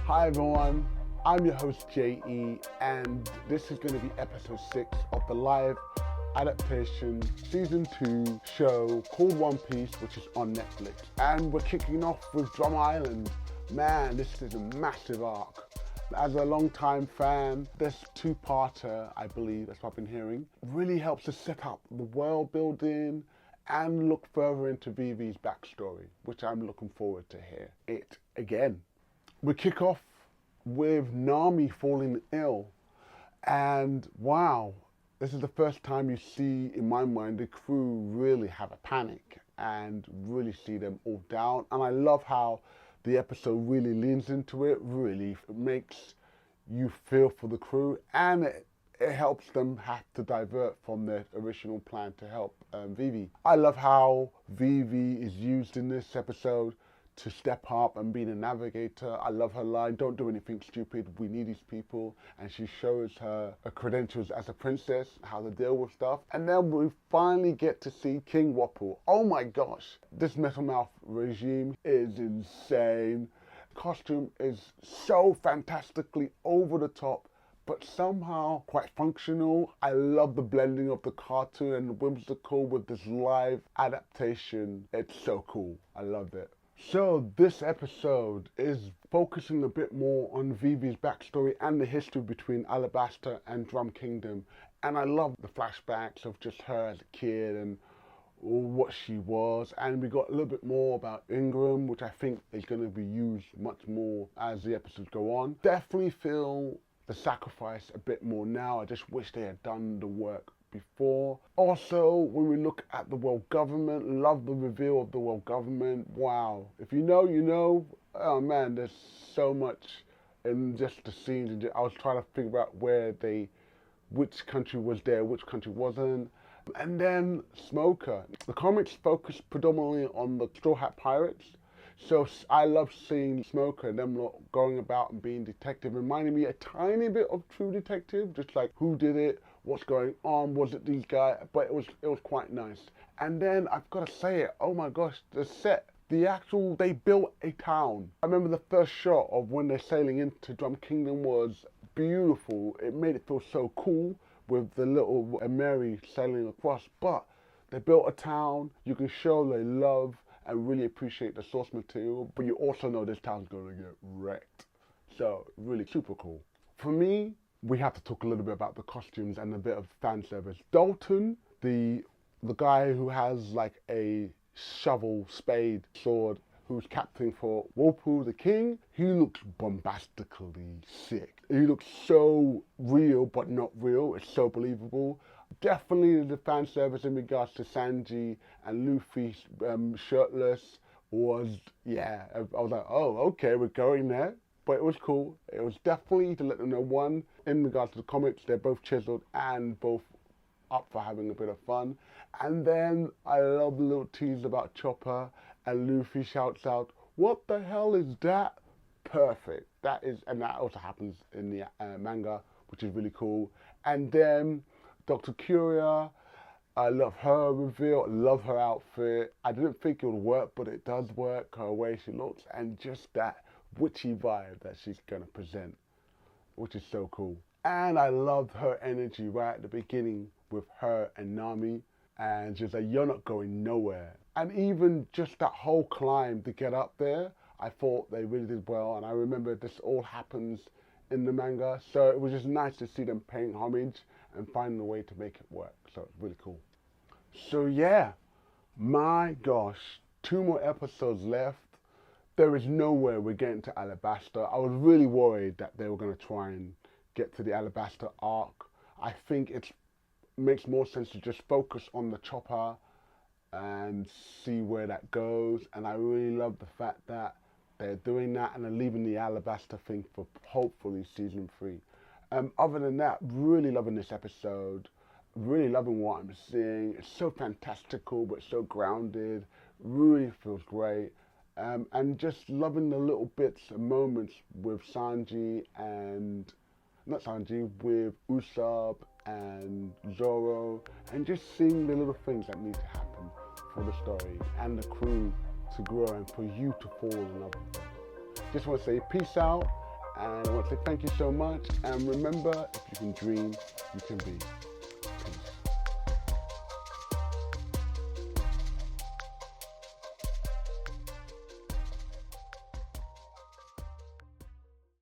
Hi everyone, I'm your host JE, and this is going to be episode 6 of the live adaptation season 2 show called One Piece, which is on Netflix. And we're kicking off with Drum Island. Man, this is a massive arc. As a long-time fan, this two-parter, I believe, that's what I've been hearing, really helps to set up the world building and look further into Vivi's backstory, which I'm looking forward to hear it again. We kick off with Nami falling ill, and wow, this is the first time you see, in my mind, the crew really have a panic and really see them all down. And I love how the episode really leans into it, really makes you feel for the crew, and it helps them have to divert from their original plan to help Vivi. I love how Vivi is used in this episode to step up and be the navigator. I love her line, "Don't do anything stupid, we need these people." And she shows her credentials as a princess, how to deal with stuff. And then we finally get to see King Wapol. Oh my gosh, this Metal Mouth regime is insane. Costume is so fantastically over the top, but somehow quite functional. I love the blending of the cartoon and whimsical with this live adaptation. It's so cool, I love it. So this episode is focusing a bit more on Vivi's backstory and the history between Alabasta and Drum Kingdom. And I love the flashbacks of just her as a kid and what she was. And we got a little bit more about Ingram, which I think is going to be used much more as the episodes go on. Definitely feel the sacrifice a bit more now. I just wish they had done the work before. Also, when we look at the world government, love the reveal of the world government. Wow, if you know, you know. Oh man, there's so much in just the scenes. I was trying to figure out which country was there, which country wasn't. And then Smoker. The comics focus predominantly on the Straw Hat Pirates, so I love seeing Smoker and them going about and being detective, reminding me a tiny bit of True Detective, just like who did it, what's going on, was it these guys? But it was quite nice. And then I've got to say it, oh my gosh, the set, they built a town. I remember the first shot of when they're sailing into Drum Kingdom was beautiful. It made it feel so cool with the little Mary sailing across, but they built a town. You can show they love and really appreciate the source material, but you also know this town's gonna get wrecked. So really super cool. For me, we have to talk a little bit about the costumes and a bit of fan service. Dalton, the guy who has like a shovel, spade, sword, who's captain for Wapol the King, he looks bombastically sick. He looks so real, but not real. It's so believable. Definitely the fan service in regards to Sanji and Luffy shirtless was, yeah, I was like, oh, okay, we're going there. But it was cool. It was definitely to let them know, one, in regards to the comics, they're both chiseled and both up for having a bit of fun. And then I love the little tease about Chopper, and Luffy shouts out, "What the hell is that?" Perfect. And that also happens in the manga, which is really cool. And then Dr. Curia, I love her reveal, love her outfit. I didn't think it would work, but it does work, her way she looks, and just that witchy vibe that she's gonna present, which is so cool. And I loved her energy right at the beginning with her and Nami, and she's like, "You're not going nowhere." And even just that whole climb to get up there, I thought they really did well. And I remember this all happens in the manga, so it was just nice to see them paying homage and finding a way to make it work. So it's really cool. So yeah, my gosh, 2 more episodes left. There is no way we're getting to Alabasta. I was really worried that they were going to try and get to the Alabasta arc. I think it makes more sense to just focus on the Chopper and see where that goes. And I really love the fact that they're doing that and they're leaving the Alabasta thing for hopefully season 3. Other than that, really loving this episode. Really loving what I'm seeing. It's so fantastical but so grounded. Really feels great. And just loving the little bits and moments with Sanji and, not Sanji, with Usopp and Zoro, and just seeing the little things that need to happen for the story and the crew to grow and for you to fall in love with them. Just want to say peace out And I want to say thank you so much. And remember, if you can dream, you can be.